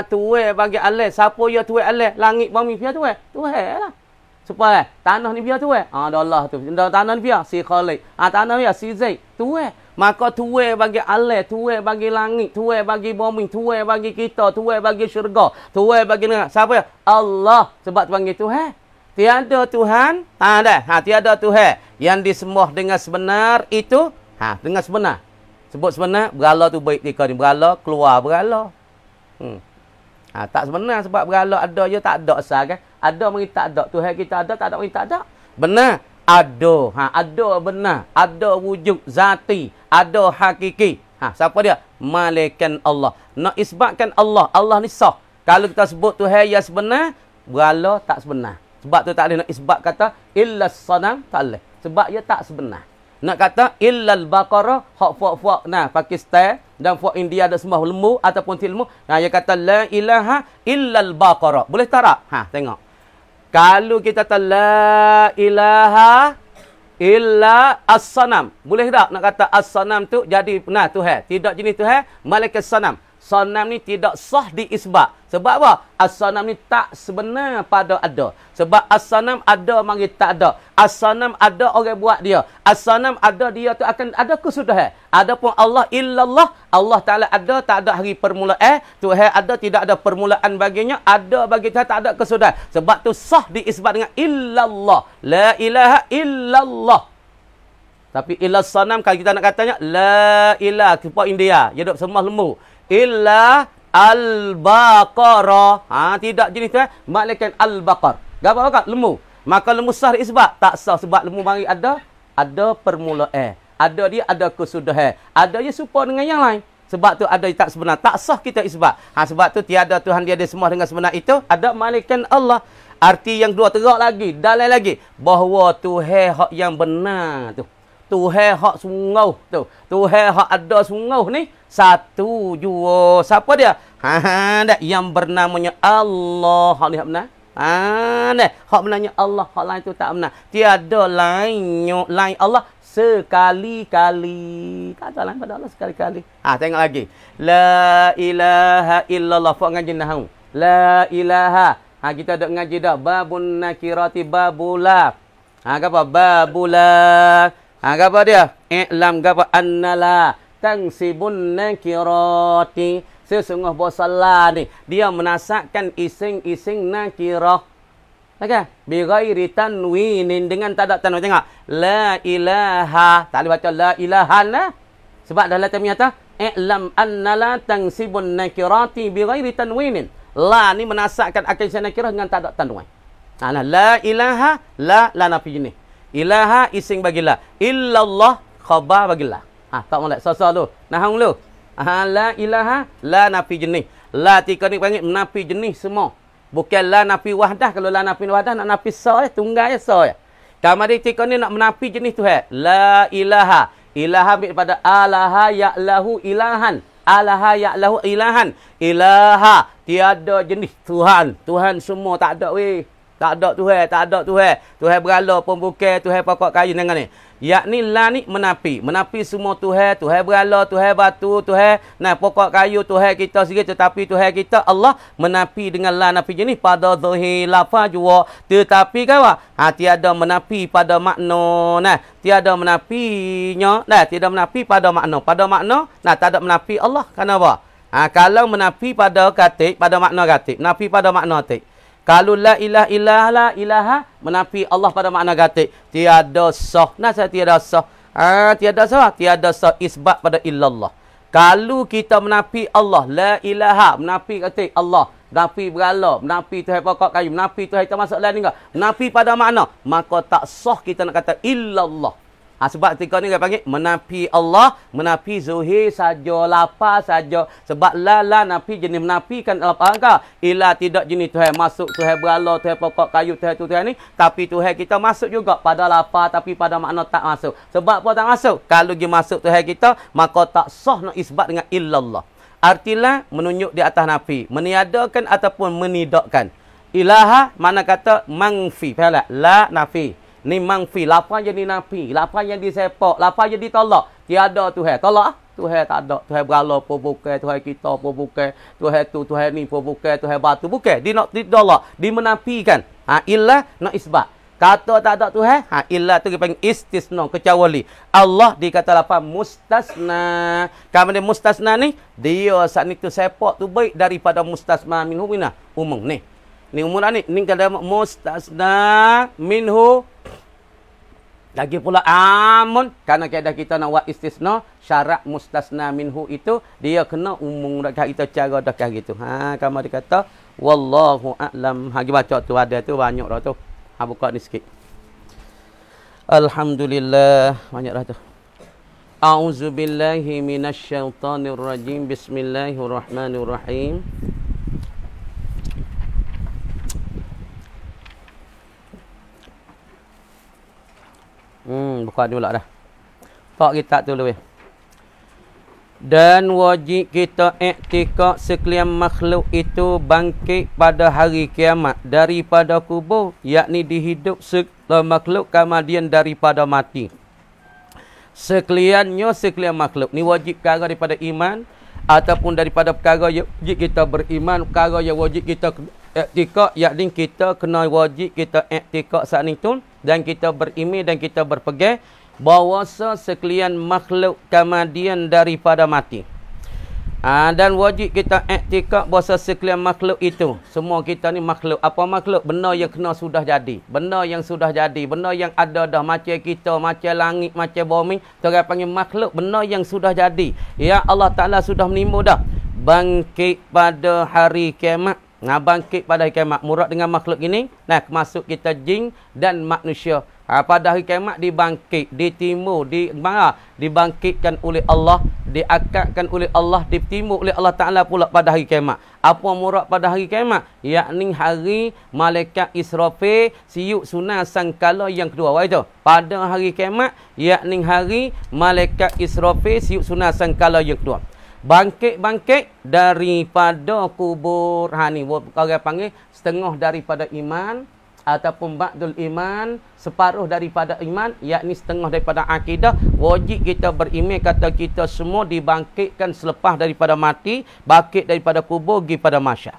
Tuai bagi Allah. Siapa ya tuai Allah? Langit bumi biar tuai. Tuai lah. Supaya tanah ni biar tuai. Allah tu. Tanah ni biar si Khalik. Tanah biar si Zaid. Tuai. Maka tuai bagi Allah, tuai bagi langit, tuai bagi bumi, tuai bagi kita, tuai bagi syurga, tuai bagi negara. Siapa ya? Allah. Sebab tu panggil Tuhan. Tiada Tuhan. Tiada Tuhan yang disembah dengan sebenar itu. Dengan sebenar. Sebut sebenar, berhala tu baik tika ni. Berhala, keluar berhala. Tak sebenar sebab berhala ada je tak ada asal kan. Ada mari tak ada. Tuhan kita ada, tak ada mari tak ada. Benar. Ada. Ada benar. Ada wujud zati. Ada hakiki. Siapa dia? Malaikat Allah. Nak isbatkan Allah. Allah ni sah. Kalau kita sebut Tuhan yang sebenar, berhala tak sebenar. Sebab tu tak boleh nak isbat kata illa sanam, tak boleh. Sebab ia tak sebenar. Nak kata illal baqarah, hak fuak-fuak Pakistan dan fuak India ada sembah lembu ataupun tilmu. Dia kata la ilaha illal baqarah. Boleh tak? Tengok. Kalau kita kata la ilaha illa as-sanam. Boleh tak nak kata as-sanam tu jadi Tuhan? Tidak jenis Tuhan, malaikat sanam. Sanam ni tidak sah diisbat. Sebab apa? As-sanam ni tak sebenar pada ada. Sebab as-sanam ada mari tak ada. As-sanam ada orang buat dia. As-sanam ada dia tu akan ada kesudahan. Adapun Allah illallah, Allah Taala ada tak ada hari permulaan. Tuhan ada tidak ada permulaan baginya. Ada bagi Tuhan tak ada kesudahan. Sebab tu sah diisbat dengan illallah. La ilaha illallah. Tapi illas sanam kalau kita nak katanya la ilaha kepada India. Dia duk sembah lembu. Illa al-baqarah. Tidak jenis tu malaikat al-baqar. Gapo bakar? Lembu. Maka lembu sah isbat? Tak sah sebab lembu mari ada permulaan. Ada dia ada kesudahan. Ada dia serupa dengan yang lain. Sebab tu ada tak sebenar. Tak sah kita isbat. Sebab tu tiada Tuhan dia semua dengan sebenar itu ada malaikat Allah. Arti yang dua terang lagi, dalil lagi bahawa Tuhan hak yang benar tu. Tuhan hak sungguh tu. Tuhan hak ada sungguh ni satu jua. Siapa dia? Yang bernamanya Allah. Hak ni hak benar. Hak benarnya Allah. Hak lain tu tak benar. Tiada lain Allah sekali-kali. Tak ada lain pada Allah sekali-kali. Tengok lagi. La ilaha illallah. Fak ngaji nahu. La ilaha. Kita dah ngaji dah. Babun nakirati babula. Apa? Babula. Apa dia? I'lam apa? Annala tangsibun nakirati. Sesungguh bosalah ni. Dia menasakkan ising-ising nakirah. Okay? Bighairi tanwinin. Dengan tak ada tanwin. Tengok. La ilaha. Tak boleh baca la ilahan lah. Sebab dalam ternyata. I'lam annala tangsibun nakirati bighairi tanwinin. La ni menasakkan akan nakirah dengan tak ada tanwin. La ilaha. La nafi jenis. Ilaha ising bagilah. Illallah khabar bagilah. Tak molek. Sasa lu. Nahang lu. La ilaha la nafi jenis. La tika ni panggil nafi jenis semua. Bukan la nafi wahdah. Kalau la nafi wahdah nak nafi sa tunggal je sa. Kamari tika ni nak menafi jenis Tuhan. La ilaha. Ilaha daripada alaha ya'lahu ilahan. Alaha ya'lahu ilahan. Ilaha. Tiada jenis Tuhan. Tuhan semua tak ada weh. Tak ada Tuhan, tak ada Tuhan. Tuhan berala pun bukan, Tuhan pokok kayu dengan ni. Yakni la ni menapi. Menapi semua Tuhan, Tuhan berala, Tuhan batu, Tuhan pokok kayu, Tuhan kita sendiri. Tetapi Tuhan kita Allah menapi dengan la nafi jenis pada zahir lafaz jua. Tetapi kawan, tiada menapi pada makna. Tiada menapinya, tiada menapi pada makna. Pada makna, tak ada menapi Allah. Kenapa? Kalau menapi pada katik, pada makna katik. Menapi pada makna katik. Kalau la ilaha illallah ilaha menafi Allah pada makna gatik. Tiada sah. Saya tiada sah. Tiada sah. Tiada sah isbat pada illallah. Kalau kita menafi Allah, la ilaha, menafi gatik Allah, menafi berala, menafi Tuhan pokok kayu, menafi Tuhan kita masuk lain enggak, menafi pada makna, maka tak sah kita nak kata illallah. Sebab ketika ni dia panggil menafi Allah, menafi zuhir saja, lafaz saja. Sebab la nafi jenis menafikan lafaz ka. Ila tidak jenis Tuhan masuk, Tuhan berala, Tuhan pokok kayu, Tuhan tu Tuhan ni. Tapi Tuhan kita masuk juga pada lafaz tapi pada makna tak masuk. Sebab apa tak masuk? Kalau dia masuk Tuhan kita, maka tak sah nak isbat dengan illallah. Artilah menunjuk di atas nafi, meniadakan ataupun menidakkan. Ilaha mana kata mangfi, faham tak? La nafi. Ni mangfi, lafaz jadi nafi, lafaz yang disepak, lafaz jadi tolak. Tiada Tuhan. Tolak Tuhan tak ada. Tuhan berala pun bukan, Tuhan kita pun bukan, Tuhan tu, Tuhan ni pun bukan, Tuhan batu bukan. Dia nak ditolak, dimenafikan. Illah nak isbat. Kata tak ada Tuhan, illah tu dipanggil istisna, kecuali. Allah dikata lafaz mustasna. Kamu dia mustasna ni, dia saat ni tu sepak tu baik daripada mustasna minhu minah. Umum ni. Ni umum ni kata mustasna minhu. Lagi pula amun, kerana kaedah kita nak buat istisna, syarat mustasna minhu itu dia kena umum dekat kita cara dekat gitu. Kamu dikata wallahu a'lam. Hagi baca tu ada tu banyak dah tu. Buka ni sikit. Alhamdulillah, banyak dah tu. A'udzubillahi minasyaitonirrajim. Bismillahirrahmanirrahim. Buka dulu dah. Tak kita tu lebih. Dan wajib kita iktikad sekalian makhluk itu bangkit pada hari kiamat daripada kubur, yakni dihidup sekalian makhluk kemudian daripada mati. Sekaliannya sekalian makhluk. Ni wajib perkara daripada iman ataupun daripada perkara yang wajib kita beriman, perkara yang wajib kita iktikad, yakni kita kena wajib kita iktikad saat itu dan kita beriman dan kita berpegang bahawa sekalian makhluk kemudian daripada mati. Dan wajib kita iktikad bahawa sekalian makhluk itu, semua kita ni makhluk. Apa makhluk? Benda yang kena sudah jadi. Benda yang sudah jadi. Benda yang ada dah. Macam kita, macam langit, macam bumi. Kita panggil makhluk. Benda yang sudah jadi. Ya Allah Ta'ala sudah menimbu dah. Bangkit pada hari kiamat. Bangkit pada hari kiamat. Murad dengan makhluk ini. Masuk kita jin dan manusia. Pada hari kiamat dibangkit, ditimbul, dibangkitkan oleh Allah, diakatkan oleh Allah, ditimbul oleh Allah Ta'ala pula pada hari kiamat. Apa murad pada hari kiamat? Yakni hari malaikat Israfil siuk sunah sangkala yang kedua. Wah itu. Pada hari kiamat, yakni hari malaikat Israfil siuk sunah sangkala yang kedua. Bangkit daripada kubur. Ni orang panggil setengah daripada iman ataupun ba'dul iman, separuh daripada iman, yakni setengah daripada akidah. Wajib kita beriman kata kita semua dibangkitkan selepas daripada mati, bangkit daripada kubur pergi pada mahsyar.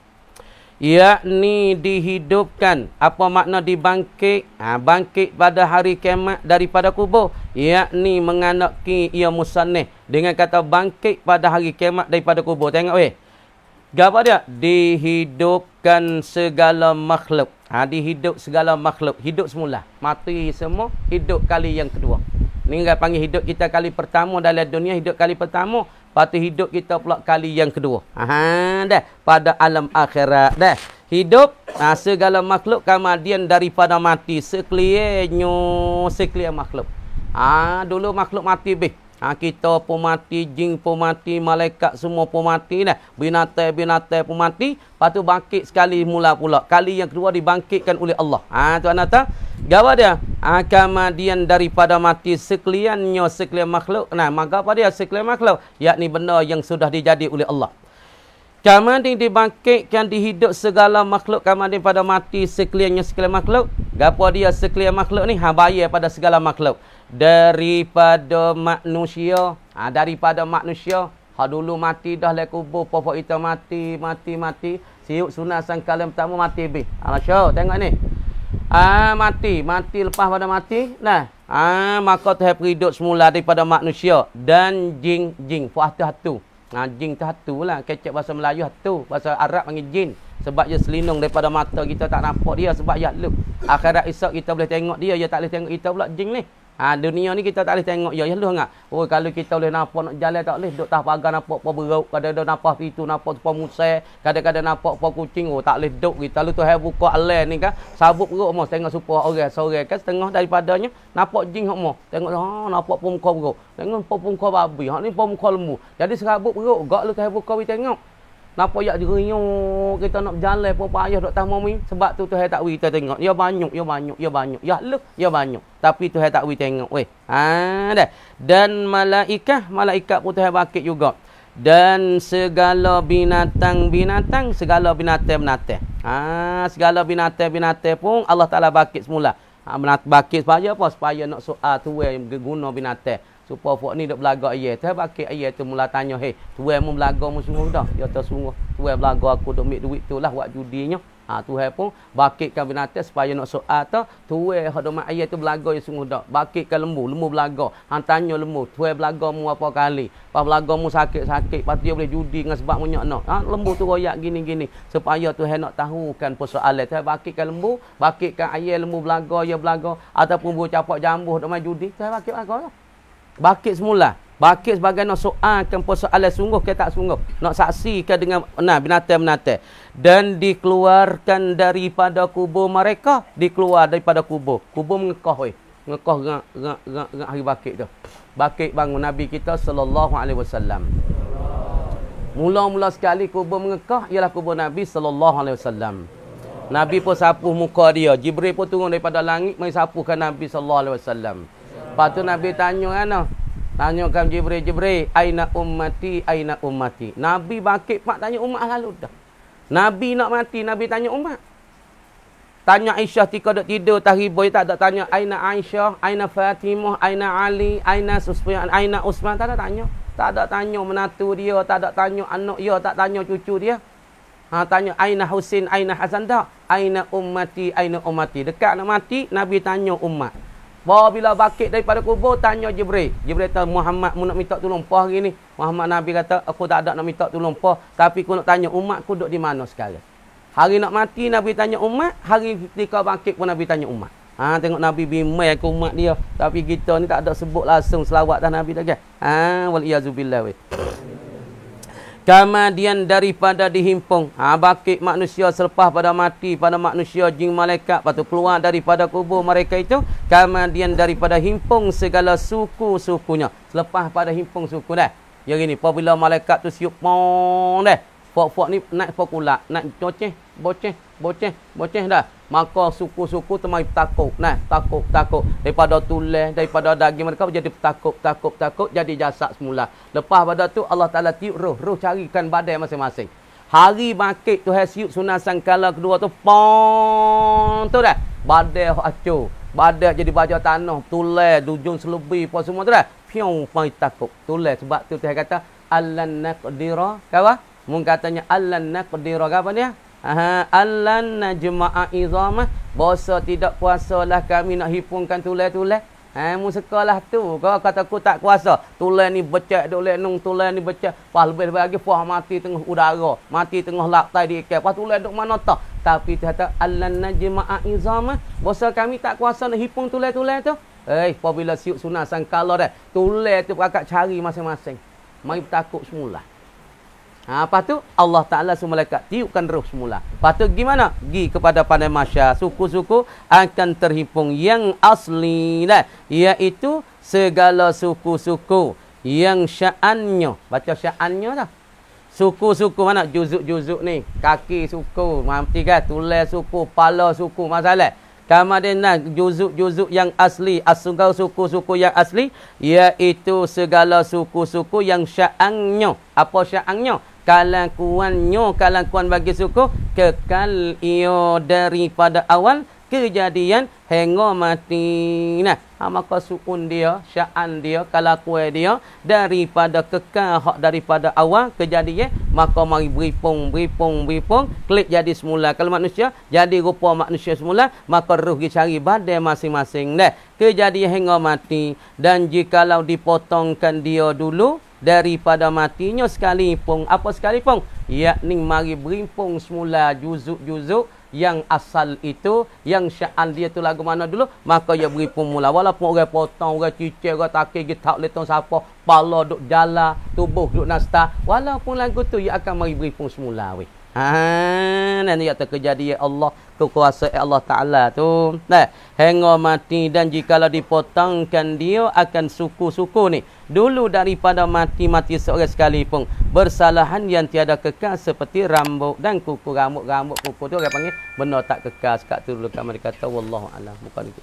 Yakni dihidupkan. Apa makna dibangkit? Bangkit pada hari kiamat daripada kubur, yakni menganaki ia musannif dengan kata bangkit pada hari kiamat daripada kubur. Tengok weh. Apa dia? Dihidupkan segala makhluk. Dihidup segala makhluk. Hidup semula. Mati semua. Hidup kali yang kedua. Ni orang panggil hidup kita kali pertama dalam dunia. Hidup kali pertama. Lepas tu hidup kita pula kali yang kedua. Dah. Pada alam akhirat. Dah. Hidup segala makhluk kemudian daripada mati. Sekalian makhluk. Dulu makhluk mati bih. Kita pun mati, jin pun mati, malaikat semua pun mati dah. Binatang-binatang pun mati. Lepas tu bangkit sekali mula pula. Kali yang kedua dibangkitkan oleh Allah. Tuan-tuan tahu? Gawa dia? Kemudian daripada mati sekalian makhluk. Nah, maka apa dia sekalian makhluk? Yakni benda yang sudah dijadi oleh Allah. Kemudian dibangkitkan dihidup segala makhluk. Kemudian pada mati sekalian makhluk. Gapo dia sekalian makhluk ni? Bayar pada segala makhluk. Daripada manusia. Daripada manusia. Dulu mati dah le kubur. Pokok kita mati. Siuk sunat sangkala pertama mati habis. Masya, tengok ni. Mati lepas pada mati. Nah. Maka Tuhan hidup semula daripada manusia. Dan jin. Hatu. Jin tu hatu lah. Kecek bahasa Melayu hatu. Bahasa Arab panggil jin. Sebab dia selinung daripada mata kita tak nampak dia. Sebab dia halus. Akhirat esok kita boleh tengok dia. Dia tak boleh tengok kita pula jin ni. Dunia ni kita tak boleh tengok dia. Ya lu enggak? Oh, kalau kita boleh nampak nak jalan tak boleh. Duduk tah pagar nampak apa beruk. Kadang-kadang nampak pintu, nampak apa musai. Kadang-kadang nampak apa kucing. Oh, tak boleh duduk kita. Lu tu hai buka alam ni kan. Sabuk perut mo tengok supaya orang sore kan setengah daripadanya nampak jin hok mo. Tengok nampak pun muka beruk. Tengok pun muka babi. Hak ni pun muka lembu. Jadi serabut perut gak lu tu hai buka we tengok. Nampak yak dirinyuk kita nak berjalan pun payah dok tahu mami sebab tu Tuhan tak wi kita tengok. Ya banyak. Ya lu ya banyak. Tapi Tuhan tak wi tengok weh. Dah. Dan malaikat pun Tuhan bangkit juga. Dan segala binatang. Segala binatang pun Allah Taala bangkit semula. Bangkit supaya apa? Supaya nak soal tu yang guna binatang. Supaya fok ni dok belaga ayat. Tuan bakit ayat tu mula tanya, "Hei, tuan mu belaga mu sungguh dah?" Ya tak sungguh. Tuan belaga aku dok ambil duit tu lah buat judinya. Tuan pun bakitkan binatang supaya nak soal tu. Tuan hak dok mak ayat tu belaga ya sungguh dah. Bakitkan lembu belaga. Tanya lembu, "Tuan belaga mu apa kali?" Pas belaga mu sakit-sakit, pas dia boleh judi dengan sebab munyak nak. Lembu tu royak gini-gini supaya Tuhan nak tahu kan persoalan. Tuan bakitkan lembu, bakitkan ayat lembu belaga ya belaga ataupun bu capak jambuh dok main judi. Tuan bakit belaga. Bakit semula. Bakit sebagai nak soalkan persoalan sungguh ke tak sungguh. Nak saksikan dengan binatang-binatang. Dan dikeluarkan daripada kubur mereka. Dikeluar daripada kubur. Kubur mengekah weh. Mengekah gak hari bakit tu. Bakit bangun Nabi kita sallallahu alaihi wasallam. Mula-mula sekali kubur mengekah ialah kubur Nabi sallallahu alaihi wasallam. Nabi pun sapuh muka dia. Jibril pun turun daripada langit mai sapuhkan Nabi sallallahu alaihi wasallam. Lepas tu Nabi tanya kan? Tanyakan Jibril, aina ummati? Nabi bangkit pak tanya umat lalu dah. Nabi nak mati, Nabi tanya umat. Tanya Aisyah tika duk tidur tahriboy tak ada tanya aina Aisyah, aina Fatimah, aina Ali, aina Sufyan, aina Utsman tak ada tanya. Tak ada tanya menantu dia, tak ada tanya anak dia, tak tanya cucu dia. Tanya aina Husain, aina Hasan dah. Aina ummati? Dekat nak mati, Nabi tanya umat. Bila bakit daripada kubur, tanya Jibril. Jibril kata, Muhammad, mu nak minta tolong apa hari ni? Muhammad Nabi kata, aku tak ada nak minta tolong apa. Tapi aku nak tanya umat, aku duduk di mana sekarang? Hari nak mati, Nabi tanya umat. Hari ketika bangkit pun Nabi tanya umat. Tengok Nabi bimbang ke umat dia. Tapi kita ni tak ada sebut langsung selawat dah Nabi tak kan? Waliyazubillah weh. Kemudian daripada dihimpung. Bakit manusia selepas pada mati. Pada manusia jin malaikat. Lepas tu keluar daripada kubur mereka itu. Kemudian daripada himpung segala suku-sukunya. Selepas pada himpung suku dah. Ya gini. Apabila malaikat tu siup pong dah. Fok-fok ni naik fokulak. Naik boceh dah. Maka suku-suku tu mai takut. Takut. Daripada tulang, daripada daging mereka jadi takut. Jadi jasad semula. Lepas pada tu Allah Ta'ala tiup roh. Roh carikan badan masing-masing. Hari bangkit tu siup sunat sangkala kedua tu. Pong tu dah. Badan acur. Badan jadi baja tanah. Tulang, dujung selebih apa semua tu dah. Piong mai takut. Tulang. Sebab tu Tuhan kata. Allan naqdira. Kawa? Mung katanya allan naqdira. Apa dia? Allan najma'a izamah. Bahasa tidak kuasalah kami nak hipungkan tulang-tulang. Mu sekolah tu. Kau kata aku tak kuasa. Tulang ni becak duk lenung, tulang ni becak. Pas lebih lagi puah mati tengah udara, mati tengah laktai di ikan. Pas tulang duk mana tak? Tapi dia kata allan najma'a izamah. Bahasa kami tak kuasa nak hipung tulang-tulang tu. Apabila siup sunat sangkala dah. Tulang tu kakak cari masing-masing. Mai takut semula. Lepas tu Allah Ta'ala malaikat tiupkan roh semula. Lepas tu gimana? Gi kepada pandai masyarakat. Suku-suku akan terhimpung yang asli lah. Iaitu segala suku-suku yang sya'annya. Baca sya'annya dah. Suku-suku mana? Juzuk-juzuk ni. Kaki suku. Mati kan? Tulis suku. Pala suku. Masalah. Kemudian juzuk-juzuk yang asli. Asungkau suku-suku yang asli. Iaitu segala suku-suku yang sya'annya. Apa sya'annya? Kalakuan bagi suku. Kekal ia daripada awal. Kejadian hingga mati. Nah, maka suun dia, sya'an dia, kelakuan dia daripada kekal hak daripada awal kejadian, maka mari beripung, klik jadi semula. Kalau manusia jadi rupa manusia semula, maka ruh dicari badan masing-masing. Nah, kejadian hingga mati. Dan jikalau dipotongkan dia dulu daripada matinya sekalipun, apa sekalipun, yakni mari berimpung semula juzuk-juzuk yang asal itu, yang sya'an dia tu lagu mana dulu, maka ia beri pemula. Walaupun orang potong, orang cicir, orang takir, dia tak boleh tahu siapa, pala duk jala, tubuh duk nasta, walaupun lagu tu ia akan mari beri pun semula. Dan ia terkejadian Allah, kekuasaan Allah Ta'ala tu. Nah, hingga mati. Dan jikalau dipotongkan dia akan suku-suku ni dulu daripada mati seorang sekalipun, bersalahan yang tiada kekal seperti rambut dan kuku. Rambut kuku tu orang panggil benda tak kekal. Sekat tu dulu kami kata wallahu a'lam. Bukan itu.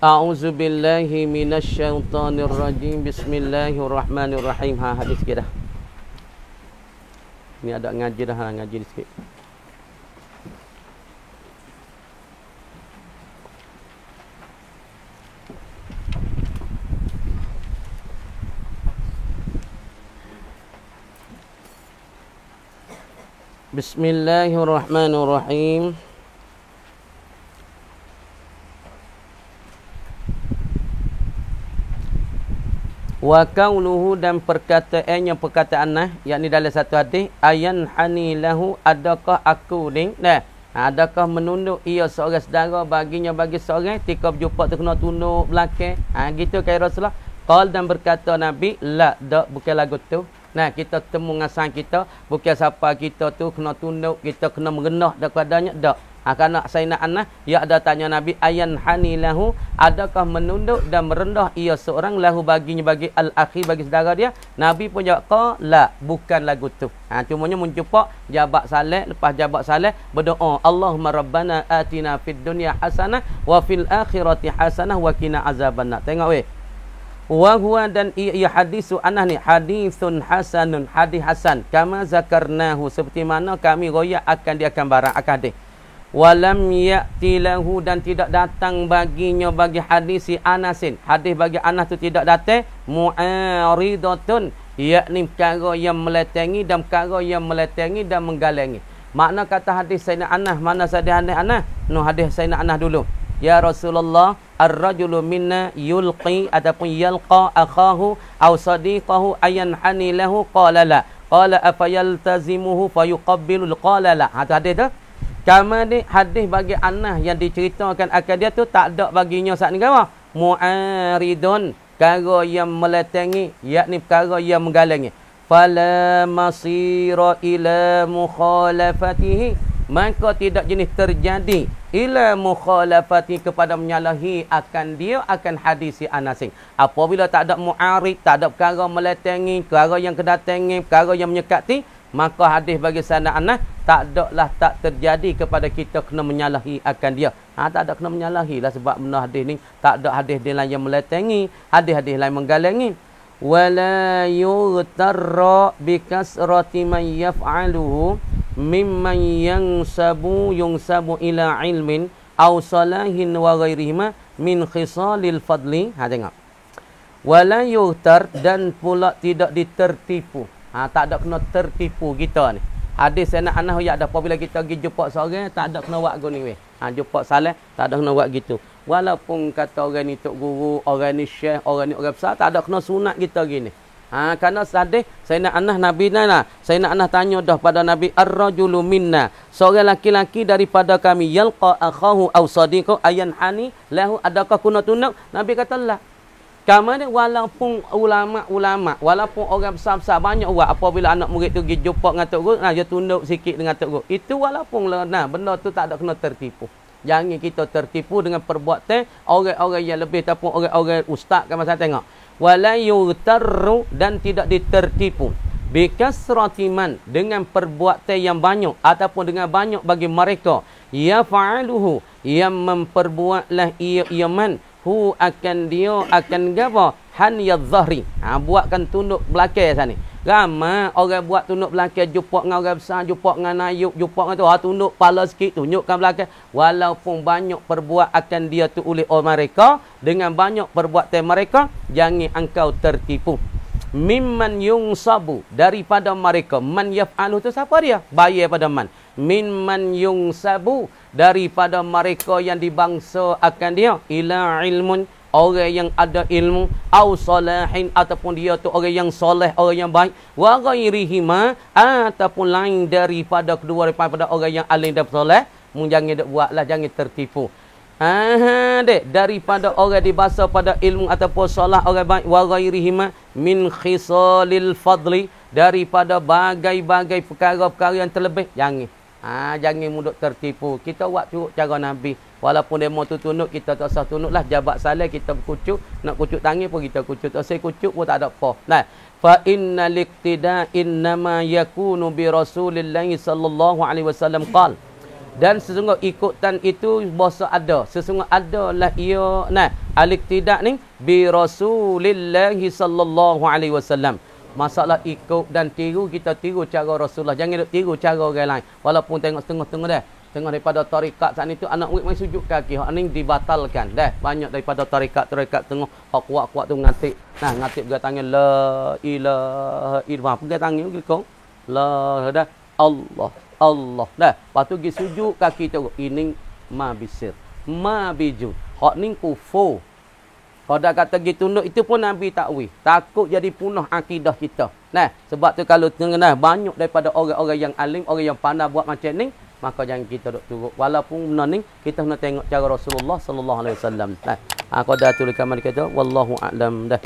A'udzubillahi minasyaitonirrajim. Bismillahirrahmanirrahim. Hadis kita. Ni ada ngaji dah, ngaji sikit. Bismillahirrahmanirrahim. Wa qauluhu, dan perkataannya perkataan nah, yakni dalam satu hadis, ayan hanilahu, adakah aku ni, nah, adakah menunduk ia seorang saudara baginya bagi seorang ketika berjumpa tu kena tunduk belakang, gitu kaya Rasulullah. Qal, dan berkata Nabi, la, dak, bukan lagu tu. Nah, kita temu ngasang kita, bukan siapa kita tu kena tunduk, kita kena merendah daripadanya, dak. Kerana Sayyidina Anas, ia ada tanya Nabi, ayan hanilahu, adakah menunduk dan merendah ia seorang lahu baginya bagi al-akhi, bagi saudara dia. Nabi pun jawab, la, bukan lagu tu. Cumanya menjumpa jabat saleh, lepas jabat saleh berdoa, Allahumma rabbana atina fid dunya hasanah wa fil akhirati hasanah wa qina azabannar. Tengok weh. Wa huwa, dan ia hadisu Anas ni hadisun hasanun, hadis hasan, kama zakarnahu, seperti mana kami royak akan dia akan barang akan hadis. Walam ya'ti lahu, dan tidak datang baginya bagi hadis si Anasin. Hadis bagi Anas tu tidak datang. Mu'aridatun, yakni perkara yang meletengi dan perkara yang meletengi dan menggalengi. Makna kata hadis Sayyidina Anas, mana hadis Anas? Hadis Sayyidina Anas dulu. Ya Rasulullah, ar-rajulu minna yulqi ataupun yalqa akhahu aw sadiqahu ayan hani lahu, qala la. Qala afayaltazimuhu fayuqabbilu, qala la. Hadis tu. Kemudian hadis bagi Anas yang diceritakan akan dia tu tak ada baginya saat ni apa? Mu'aridun, perkara yang meletengi, yakni perkara yang menggalangi. Fala masira ila mukhalafatihi, maka tidak jenis terjadi ila mukhalafati, kepada menyalahi akan dia akan hadis si Anas. Apabila tak ada mu'arid, tak ada perkara meletengi, perkara yang kedatangi, perkara yang menyekati, maka hadis bagi Sayyidina Anas tak terjadi kepada kita kena menyalahi akan dia. Tak ada kena menyalahi lah, sebab benda hadis ni tak ada hadis dia lain yang meletengi, hadis-hadis lain menggalengi. Wala yughtarra bikasrati man yaf'aluhu mimman yunsabu ila ilmin aw salahin wa ghairihima min khisalil fadli. Tengok. Wala yughtar, dan pula tidak ditertipu. Tak ada kena tertipu kita ni. Hadis Sayyidina Anas ya ada, apabila kita pergi jumpa seorang tak ada kena buat gini weh. Jumpa salah tak ada kena buat gitu. Walaupun kata orang ni tok guru, orang ni syekh, orang ni orang besar, tak ada kena sunat kita gini. Kerana hadis Sayyidina Anas, Nabi Sayyidina Anas tanya dah pada Nabi, ar-rajulu minna, seorang laki-laki daripada kami, yalqa akhahu aw sadiqahu ayan hani lahu, adakah kena tunduk? Nabi kata la. Kemudian walaupun ulama, walaupun orang besar-besar banyak orang, apabila anak murid tu pergi jumpa dengan tok guru, dia tunduk sikit dengan tok guru. Itu walaupun benda tu tak ada kena tertipu. Jangan kita tertipu dengan perbuatan orang-orang yang lebih ataupun orang-orang ustaz kan masa tengok. Wala yughtarru dan tidak ditertipu bikasrati man dengan perbuatan yang banyak ataupun dengan banyak bagi mereka ya fa'aluhu yang memperbuatlah ia man hu akan dia akan gapo han yadh-dhahri. Buatkan tunduk belakang sana. Ramai orang buat tunduk belakang, jumpa dengan orang besar, jumpa dengan ayuk, jumpa dengan tu, tunduk kepala sikit, tunjukkan belakang. Walaupun banyak perbuat akan dia tu oleh orang mereka, dengan banyak perbuatan mereka, jangan engkau tertipu. Mimman yungsabu, daripada mereka. Man yaf'alu tu siapa dia? Bayar pada man. Mimman yungsabu, daripada mereka yang dibangsa akan dia. Ila ilmun, orang yang ada ilmu, au salahin ataupun dia tu orang yang soleh, orang yang baik, wa ghairihima ataupun lain daripada kedua daripada orang yang alim dan soleh, jangan dak buatlah, jangan tertipu. Daripada orang dibahasa pada ilmu ataupun solat orang baik, wa ghairihima min khisalil fadli, daripada bagai-bagai perkara-perkara yang terlebih, jangan. Jangan mudah tertipu. Kita buat curuk cara Nabi. Walaupun demo tu tunduk, kita tak usah tunduklah. Jabat salah kita kucuk, nak kucuk tangan pun kita kucuk. Tak usah kucuk pun tak ada apa. Nah, fa inna liqtida innama yakunu bi Rasulillah sallallahu alaihi wasallam qal. Dan sesungguh ikutan itu bahasa ada. Sesungguh adalah ia al-iqtida ni bi Rasulillah sallallahu alaihi wasallam. Masalah ikut dan tiru, kita tiru cara Rasulullah. Jangan duk tiru cara orang lain. Walaupun tengok setengah-setengah dah. Tengok daripada tarikat saat itu anak murid mai sujud kaki. Hak ni dibatalkan dah. Banyak daripada tarikat tengah hak kuat-kuat tu ngatik. Ngatik pegang tangan la ilaha illallah. Pegang tangan gitu. La dah Allah. Allah. Dah. Lepas tu pergi sujud kaki tu. Ini ma bisir. Ma biju. Hak ni kufur. Kalau dah kata gitu tunduk, itu pun Nabi takwil. Takut jadi punah akidah kita. Sebab tu kalau tengah banyak daripada orang-orang yang alim, orang yang pandai buat macam ni, maka jangan kita duk turut. Walaupun benda ni, kita kena tengok cara Rasulullah sallallahu alaihi wasallam. Kalau dah tulis kamar kita, wallahu a'lam dah.